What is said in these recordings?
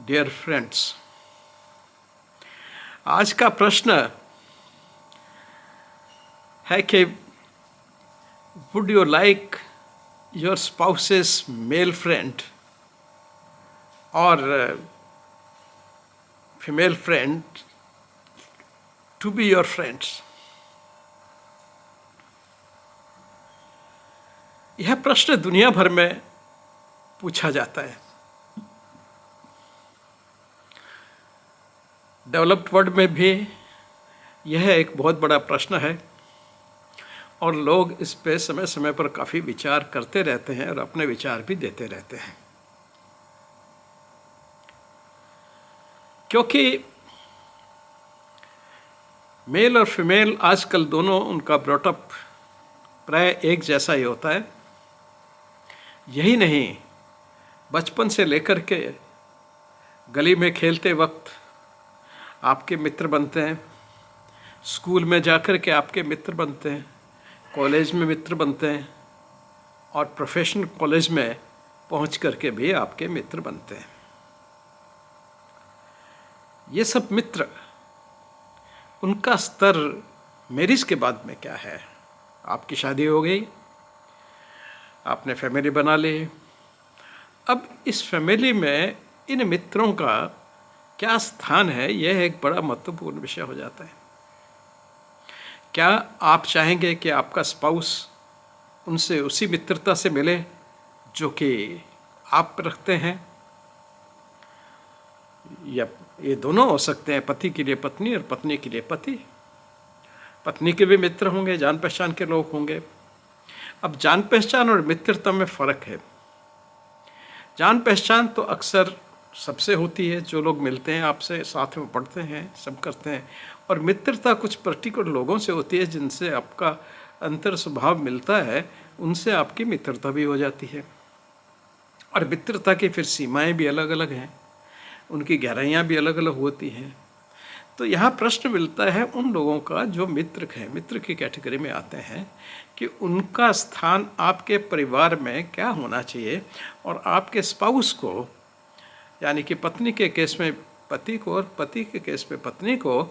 Dear friends, आज का प्रश्न है कि would you like your spouses male friend और female friend to be your friends. यह प्रश्न दुनिया भर में पूछा जाता है। डेवलप्ड वर्ल्ड में भी यह एक बहुत बड़ा प्रश्न है और लोग इस पे समय समय पर काफ़ी विचार करते रहते हैं और अपने विचार भी देते रहते हैं, क्योंकि मेल और फीमेल आजकल दोनों उनका ब्रॉटअप प्राय एक जैसा ही होता है। यही नहीं, बचपन से लेकर के गली में खेलते वक्त आपके मित्र बनते हैं, स्कूल में जाकर के आपके मित्र बनते हैं, कॉलेज में मित्र बनते हैं और प्रोफेशनल कॉलेज में पहुंच करके भी आपके मित्र बनते हैं। ये सब मित्र, उनका स्तर मैरिज के बाद में क्या है? आपकी शादी हो गई, आपने फैमिली बना ली। अब इस फैमिली में इन मित्रों का क्या स्थान है, यह एक बड़ा महत्वपूर्ण विषय हो जाता है। क्या आप चाहेंगे कि आपका स्पाउस उनसे उसी मित्रता से मिले जो कि आप रखते हैं, या ये दोनों हो सकते हैं, पति के लिए पत्नी और पत्नी के लिए पति। पत्नी के भी मित्र होंगे, जान पहचान के लोग होंगे। अब जान पहचान और मित्रता में फ़र्क है। जान पहचान तो अक्सर सबसे होती है, जो लोग मिलते हैं आपसे, साथ में पढ़ते हैं, सब करते हैं। और मित्रता कुछ पर्टिकुलर लोगों से होती है जिनसे आपका अंतर स्वभाव मिलता है, उनसे आपकी मित्रता भी हो जाती है। और मित्रता की फिर सीमाएं भी अलग अलग हैं, उनकी गहराइयाँ भी अलग अलग होती हैं। तो यहाँ प्रश्न मिलता है उन लोगों का जो मित्र हैं, मित्र की कैटेगरी में आते हैं, कि उनका स्थान आपके परिवार में क्या होना चाहिए और आपके स्पाउस को, यानी कि पत्नी के केस में पति को और पति के केस में पत्नी को,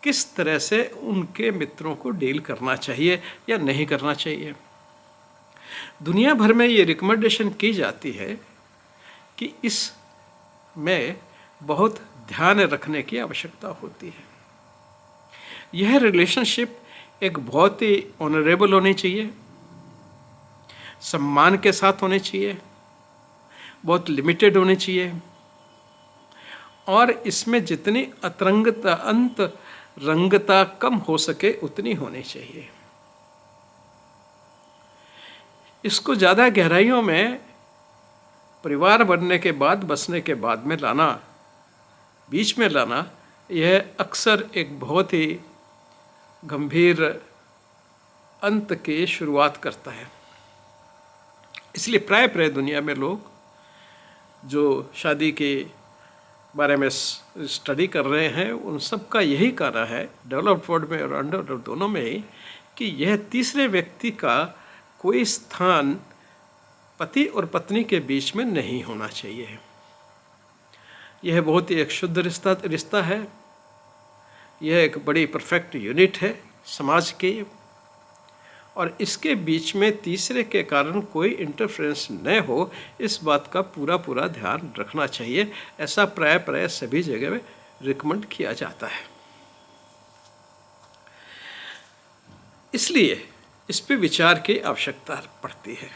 किस तरह से उनके मित्रों को डील करना चाहिए या नहीं करना चाहिए। दुनिया भर में ये रिकमेंडेशन की जाती है कि इसमें बहुत ध्यान रखने की आवश्यकता होती है। यह रिलेशनशिप एक बहुत ही ऑनरेबल होनी चाहिए, सम्मान के साथ होनी चाहिए, बहुत लिमिटेड होनी चाहिए, और इसमें जितनी अतरंगता, अंतरंगता कम हो सके उतनी होनी चाहिए। इसको ज़्यादा गहराइयों में परिवार बनने के बाद, बसने के बाद में लाना, बीच में लाना, यह अक्सर एक बहुत ही गंभीर अंत की शुरुआत करता है। इसलिए प्राय दुनिया में लोग जो शादी के बारे में स्टडी कर रहे हैं, उन सब का यही कहना है, डेवलप्ड वर्ल्ड में और अनडेवलप्ड दोनों में ही, कि यह तीसरे व्यक्ति का कोई स्थान पति और पत्नी के बीच में नहीं होना चाहिए। यह बहुत ही एक शुद्ध रिश्ता है। यह एक बड़ी परफेक्ट यूनिट है समाज की, और इसके बीच में तीसरे के कारण कोई इंटरफेरेंस न हो, इस बात का पूरा ध्यान रखना चाहिए। ऐसा प्राय सभी जगह में रिकमेंड किया जाता है। इसलिए इस पे विचार की आवश्यकता पड़ती है।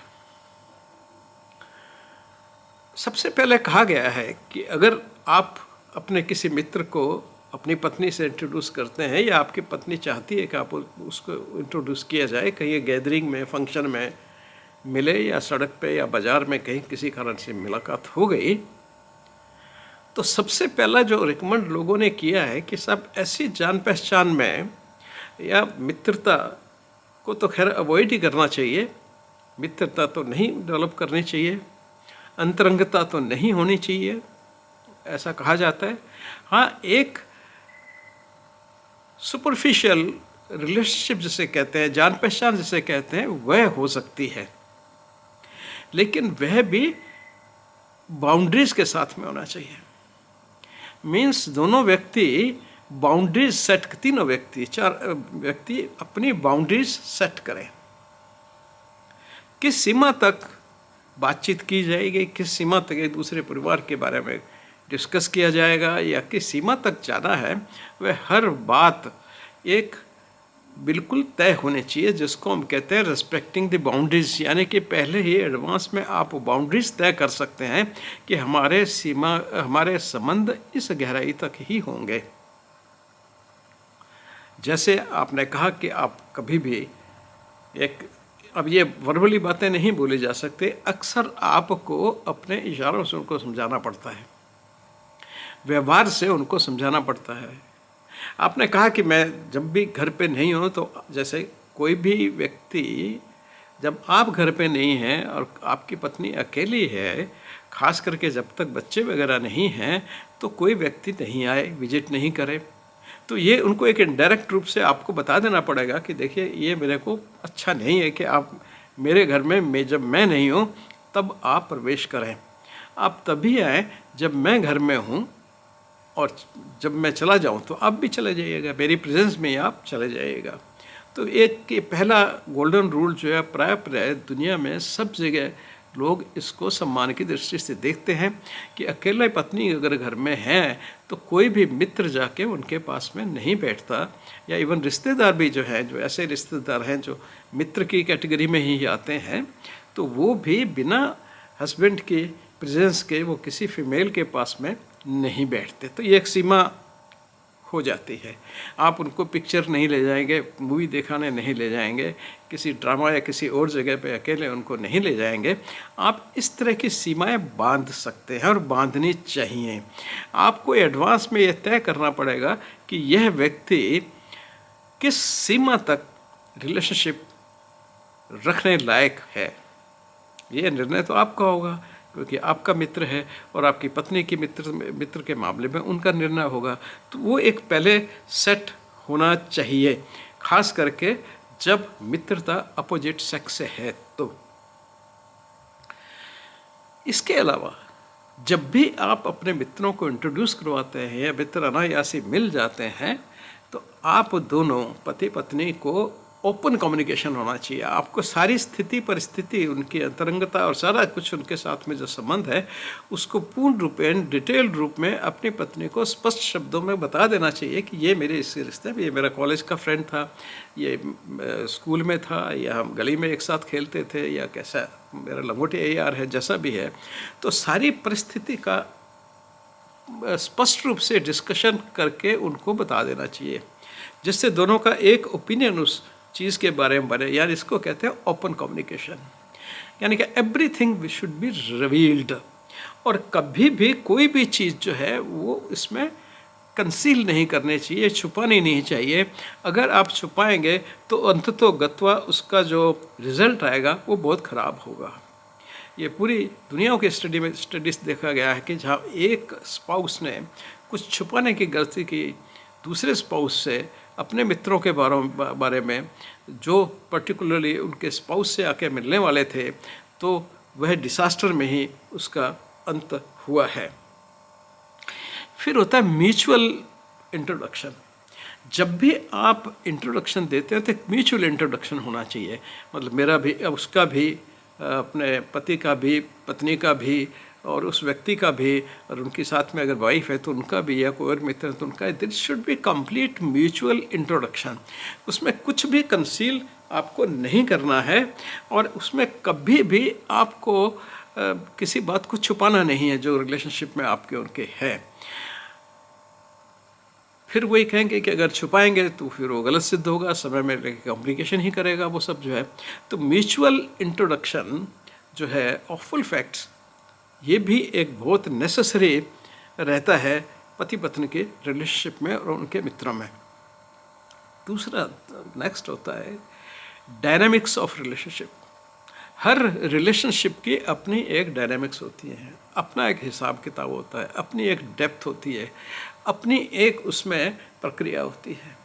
सबसे पहले कहा गया है कि अगर आप अपने किसी मित्र को अपनी पत्नी से इंट्रोड्यूस करते हैं, या आपकी पत्नी चाहती है कि आप उसको इंट्रोड्यूस किया जाए, कहीं गैदरिंग में, फंक्शन में मिले, या सड़क पे या बाज़ार में कहीं किसी कारण से मुलाकात हो गई, तो सबसे पहला जो रिकमेंड लोगों ने किया है कि सब ऐसी जान पहचान में या मित्रता को तो खैर अवॉइड ही करना चाहिए, मित्रता तो नहीं डेवलप करनी चाहिए, अंतरंगता तो नहीं होनी चाहिए, ऐसा कहा जाता है। हाँ, एक सुपरफिशियल रिलेशनशिप जिसे कहते हैं, जान पहचान जिसे कहते हैं, वह हो सकती है, लेकिन वह भी बाउंड्रीज के साथ में होना चाहिए। मीन्स दोनों व्यक्ति बाउंड्रीज सेट, तीनों व्यक्ति, चार व्यक्ति अपनी बाउंड्रीज सेट करें। किस सीमा तक बातचीत की जाएगी, किस सीमा तक एक दूसरे परिवार के बारे में डिस्कस किया जाएगा, या किस सीमा तक जाना है, वह हर बात एक बिल्कुल तय होनी चाहिए, जिसको हम कहते हैं रिस्पेक्टिंग द बाउंड्रीज। यानी कि पहले ही एडवांस में आप बाउंड्रीज तय कर सकते हैं कि हमारे संबंध इस गहराई तक ही होंगे। जैसे आपने कहा कि आप कभी भी अब ये वर्बली बातें नहीं बोली जा सकते, अक्सर आपको अपने इशारों से उनको समझाना पड़ता है, व्यवहार से उनको समझाना पड़ता है। आपने कहा कि मैं जब भी घर पे नहीं हूँ, तो जैसे कोई भी व्यक्ति, जब आप घर पे नहीं हैं और आपकी पत्नी अकेली है, खास करके जब तक बच्चे वगैरह नहीं हैं, तो कोई व्यक्ति नहीं आए, विजिट नहीं करे, तो ये उनको एक इनडायरेक्ट रूप से आपको बता देना पड़ेगा कि देखिए ये मेरे को अच्छा नहीं है कि आप मेरे घर में जब मैं नहीं हूँ तब आप प्रवेश करें। आप तभी आएँ जब मैं घर में हूँ, और जब मैं चला जाऊँ तो आप भी चले जाइएगा, मेरी प्रेजेंस में ही आप चले जाइएगा। तो एक पहला गोल्डन रूल जो है, प्राय दुनिया में सब जगह लोग इसको सम्मान की दृष्टि से देखते हैं कि अकेला पत्नी अगर घर में है तो कोई भी मित्र जाके उनके पास में नहीं बैठता, या इवन रिश्तेदार भी जो है, जो ऐसे रिश्तेदार हैं जो मित्र की कैटेगरी में ही आते हैं, तो वो भी बिना हस्बैंड की प्रेजेंस के वो किसी फीमेल के पास में नहीं बैठते। तो ये एक सीमा हो जाती है। आप उनको पिक्चर नहीं ले जाएंगे, मूवी दिखाने नहीं ले जाएंगे, किसी ड्रामा या किसी और जगह पे अकेले उनको नहीं ले जाएंगे। आप इस तरह की सीमाएं बांध सकते हैं और बांधनी चाहिए। आपको एडवांस में यह तय करना पड़ेगा कि यह व्यक्ति किस सीमा तक रिलेशनशिप रखने लायक है। यह निर्णय तो आपका होगा, क्योंकि आपका मित्र है और आपकी पत्नी की मित्र के मामले में उनका निर्णय होगा। तो वो एक पहले सेट होना चाहिए, खास करके जब मित्रता अपोजिट सेक्स से है। तो इसके अलावा जब भी आप अपने मित्रों को इंट्रोड्यूस करवाते हैं या मित्र अनायासी मिल जाते हैं, तो आप दोनों पति पत्नी को ओपन कम्युनिकेशन होना चाहिए। आपको सारी स्थिति परिस्थिति, उनकी अंतरंगता और सारा कुछ उनके साथ में जो संबंध है उसको पूर्ण रूपेण डिटेल रूप में अपनी पत्नी को स्पष्ट शब्दों में बता देना चाहिए कि ये मेरे इससे रिश्ते में, ये मेरा कॉलेज का फ्रेंड था, ये स्कूल में था, या हम गली में एक साथ खेलते थे, या कैसा मेरा लंगोटिया यार है, जैसा भी है। तो सारी परिस्थिति का स्पष्ट रूप से डिस्कशन करके उनको बता देना चाहिए, जिससे दोनों का एक ओपिनियन उस चीज़ के बारे में बने। यानी इसको कहते हैं ओपन कम्युनिकेशन, यानी कि एवरीथिंग शुड बी रिवील्ड। और कभी भी कोई भी चीज़ जो है वो इसमें कंसील नहीं करनी चाहिए, छुपानी नहीं चाहिए। अगर आप छुपाएंगे तो अंततो गत्वा उसका जो रिज़ल्ट आएगा वो बहुत ख़राब होगा। ये पूरी दुनिया के स्टडीज़ देखा गया है कि जहाँ एक स्पाउस ने कुछ छुपाने की गलती की दूसरे स्पाउस से, अपने मित्रों के बारे में जो पर्टिकुलरली उनके स्पाउस से आके मिलने वाले थे, तो वह डिसास्टर में ही उसका अंत हुआ है। फिर होता है म्यूचुअल इंट्रोडक्शन। जब भी आप इंट्रोडक्शन देते हैं तो एक म्यूचुअल इंट्रोडक्शन होना चाहिए, मतलब मेरा भी, उसका भी, अपने पति का भी, पत्नी का भी, और उस व्यक्ति का भी, और उनके साथ में अगर वाइफ है तो उनका भी, या कोई और मित्र है तो उनका। This should be complete mutual introduction. उसमें कुछ भी कंसील आपको नहीं करना है, और उसमें कभी भी आपको किसी बात को छुपाना नहीं है जो रिलेशनशिप में आपके उनके है। फिर वही कहेंगे कि अगर छुपाएंगे तो फिर वो गलत सिद्ध होगा, समय में कम्युनिकेशन ही करेगा वो सब जो है। तो म्यूचुअल इंट्रोडक्शन जो है ऑफ फुल फैक्ट्स, ये भी एक बहुत नेसेसरी रहता है पति पत्नी के रिलेशनशिप में और उनके मित्रों में। दूसरा नेक्स्ट होता है dynamics of relationship. Her relationship की अपनी एक डायनामिक्स होती है, अपना एक हिसाब किताब होता है, अपनी एक डेप्थ होती है, अपनी एक उसमें प्रक्रिया होती है।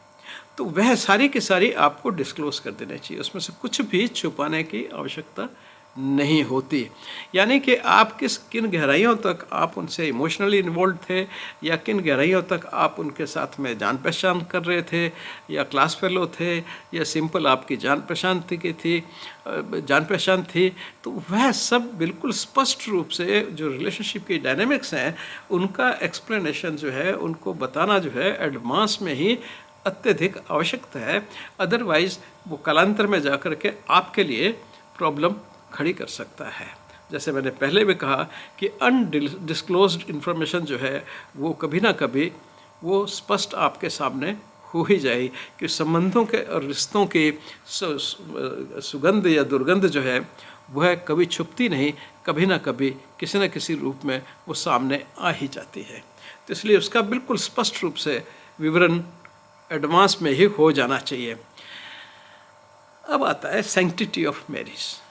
तो वह सारी की सारी आपको डिस्क्लोज कर देनी चाहिए, उसमें से कुछ भी छुपाने की आवश्यकता नहीं होती। यानी कि आप किन गहराइयों तक आप उनसे इमोशनली इन्वॉल्व थे, या किन गहराइयों तक आप उनके साथ में जान पहचान कर रहे थे, या क्लास फेलो थे, या सिंपल आपकी जान पहचान थी, तो वह सब बिल्कुल स्पष्ट रूप से जो रिलेशनशिप की डायनेमिक्स हैं उनका एक्सप्लेनेशन जो है, उनको बताना जो है एडवांस में ही अत्यधिक आवश्यकता है। अदरवाइज़ वो कालांतर में जाकर के आपके लिए प्रॉब्लम खड़ी कर सकता है। जैसे मैंने पहले भी कहा कि अनडिस्क्लोज्ड इन्फॉर्मेशन जो है वो कभी ना कभी वो स्पष्ट आपके सामने हो ही जाए कि संबंधों के और रिश्तों की सुगंध या दुर्गंध जो है वह कभी छुपती नहीं, कभी ना कभी किसी न किसी रूप में वो सामने आ ही जाती है। तो इसलिए उसका बिल्कुल स्पष्ट रूप से विवरण एडवांस में ही हो जाना चाहिए। अब आता है सैंक्टिटी ऑफ मैरिज।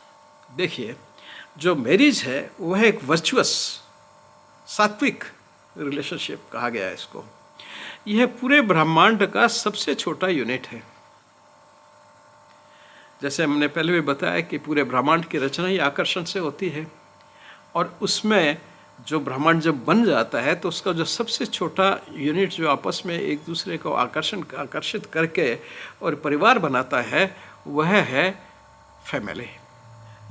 देखिए, जो मैरिज है वह एक वर्चुअस सात्विक रिलेशनशिप कहा गया है इसको। यह पूरे ब्रह्मांड का सबसे छोटा यूनिट है। जैसे हमने पहले भी बताया कि पूरे ब्रह्मांड की रचना ही आकर्षण से होती है, और उसमें जो ब्रह्मांड जब बन जाता है तो उसका जो सबसे छोटा यूनिट जो आपस में एक दूसरे को आकर्षित करके और परिवार बनाता है वह है फैमिली,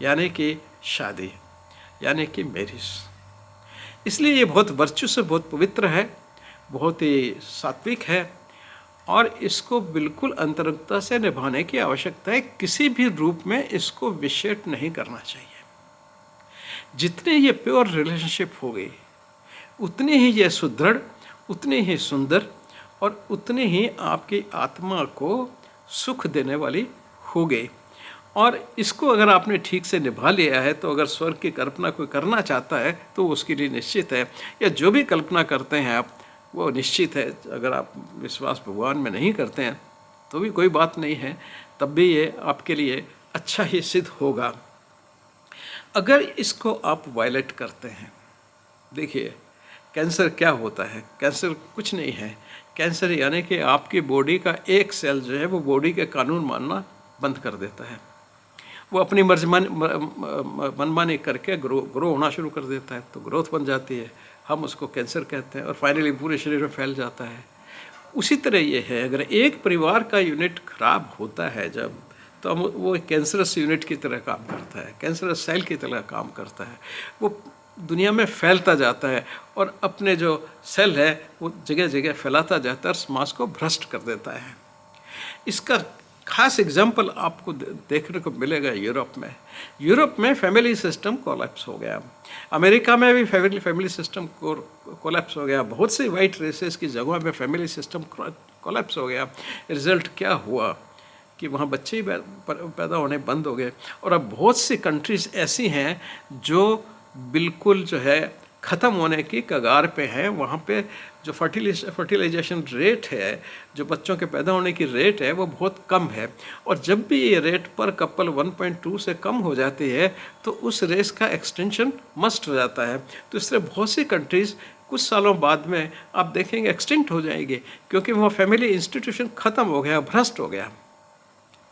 यानी कि शादी, यानी कि मैरिज। इसलिए ये बहुत वर्चुअस है, बहुत पवित्र है, बहुत ही सात्विक है, और इसको बिल्कुल अंतरंगता से निभाने की आवश्यकता है। किसी भी रूप में इसको विशेष नहीं करना चाहिए। जितने ये प्योर रिलेशनशिप हो गई उतनी ही ये सुदृढ़, उतनी ही सुंदर, और उतनी ही आपकी आत्मा को सुख देने वाली हो गई। और इसको अगर आपने ठीक से निभा लिया है तो अगर स्वर्ग की कल्पना कोई करना चाहता है तो उसके लिए निश्चित है, या जो भी कल्पना करते हैं आप वो निश्चित है। अगर आप विश्वास भगवान में नहीं करते हैं तो भी कोई बात नहीं है, तब भी ये आपके लिए अच्छा ही सिद्ध होगा। अगर इसको आप वायलेट करते हैं, देखिए कैंसर क्या होता है। कैंसर कुछ नहीं है। कैंसर यानी कि आपकी बॉडी का एक सेल जो है वो बॉडी के कानून मानना बंद कर देता है। वो अपनी मनमानी करके ग्रो होना शुरू कर देता है, तो ग्रोथ बन जाती है, हम उसको कैंसर कहते हैं, और फाइनली पूरे शरीर में फैल जाता है। उसी तरह ये है, अगर एक परिवार का यूनिट खराब होता है जब, तो हम वो कैंसरस यूनिट की तरह काम करता है, कैंसरस सेल की तरह काम करता है। वो दुनिया में फैलता जाता है और अपने जो सेल है वो जगह जगह फैलाता जाता है और समाज को भ्रष्ट कर देता है। इसका खास एग्जाम्पल आपको देखने को मिलेगा यूरोप में। यूरोप में फैमिली सिस्टम कोलैप्स हो गया। अमेरिका में भी फैमिली सिस्टम कोलैप्स हो गया। बहुत सी वाइट रेसेस की जगहों में फैमिली सिस्टम कोलैप्स हो गया। रिजल्ट क्या हुआ कि वहाँ बच्चे ही पैदा होने बंद हो गए। और अब बहुत सी कंट्रीज़ ऐसी हैं जो बिल्कुल जो है ख़त्म होने की कगार पे हैं। वहाँ पे जो फर्टिलाइजेशन रेट है, जो बच्चों के पैदा होने की रेट है, वो बहुत कम है। और जब भी ये रेट पर कपल 1.2 से कम हो जाती है तो उस रेस का एक्सटेंशन मस्ट हो जाता है। तो इस तरह बहुत सी कंट्रीज़ कुछ सालों बाद में आप देखेंगे एक्सटिंक्ट हो जाएंगे, क्योंकि वहाँ फैमिली इंस्टीट्यूशन ख़त्म हो गया, भ्रष्ट हो गया।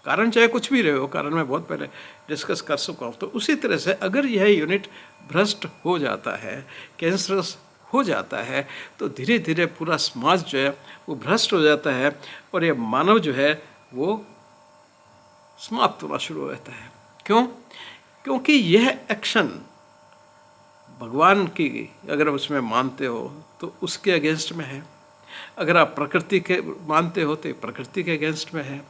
कारण चाहे कुछ भी रहे हो, कारण मैं बहुत पहले डिस्कस कर चुका हूँ। तो उसी तरह से अगर यह यूनिट भ्रष्ट हो जाता है, कैंसरस हो जाता है, तो धीरे धीरे पूरा समाज जो है वो भ्रष्ट हो जाता है और ये मानव जो है वो समाप्त होना शुरू हो जाता है। क्यों? क्योंकि यह एक्शन भगवान की अगर उसमें मानते हो तो उसके अगेंस्ट में है। अगर आप प्रकृति के मानते हो तो प्रकृति के अगेंस्ट में है।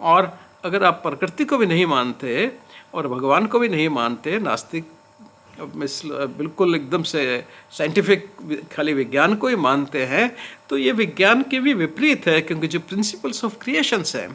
और अगर आप प्रकृति को भी नहीं मानते और भगवान को भी नहीं मानते, नास्तिक बिल्कुल एकदम से साइंटिफिक खाली विज्ञान को ही मानते हैं, तो ये विज्ञान के भी विपरीत है। क्योंकि जो प्रिंसिपल्स ऑफ क्रिएशंस हैं,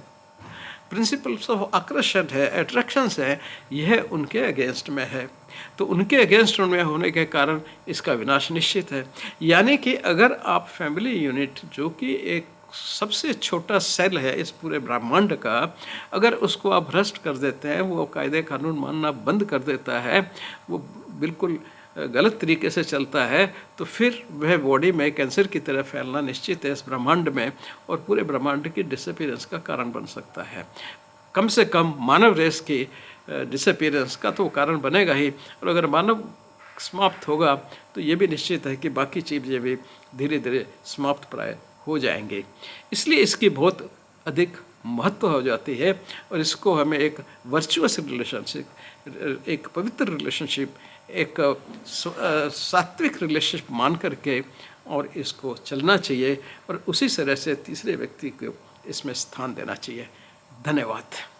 प्रिंसिपल्स ऑफ आकर्षण है, अट्रैक्शंस है, यह उनके अगेंस्ट में है। तो उनके अगेंस्ट में होने के कारण इसका विनाश निश्चित है। यानी कि अगर आप फैमिली यूनिट जो कि एक सबसे छोटा सेल है इस पूरे ब्रह्मांड का, अगर उसको आप भ्रष्ट कर देते हैं, वो कायदे कानून मानना बंद कर देता है, वो बिल्कुल गलत तरीके से चलता है, तो फिर वह बॉडी में कैंसर की तरह फैलना निश्चित है इस ब्रह्मांड में, और पूरे ब्रह्मांड की डिसअपीयरेंस का कारण बन सकता है। कम से कम मानव रेस की डिसअपियरेंस का तो कारण बनेगा ही, और अगर मानव समाप्त होगा तो ये भी निश्चित है कि बाकी चीज़ें भी धीरे धीरे समाप्त प्राय हो जाएंगे। इसलिए इसकी बहुत अधिक महत्व हो जाती है, और इसको हमें एक वर्चुअस रिलेशनशिप, एक पवित्र रिलेशनशिप, एक सात्विक रिलेशनशिप मान करके और इसको चलना चाहिए, और उसी तरह से तीसरे व्यक्ति को इसमें स्थान देना चाहिए। धन्यवाद।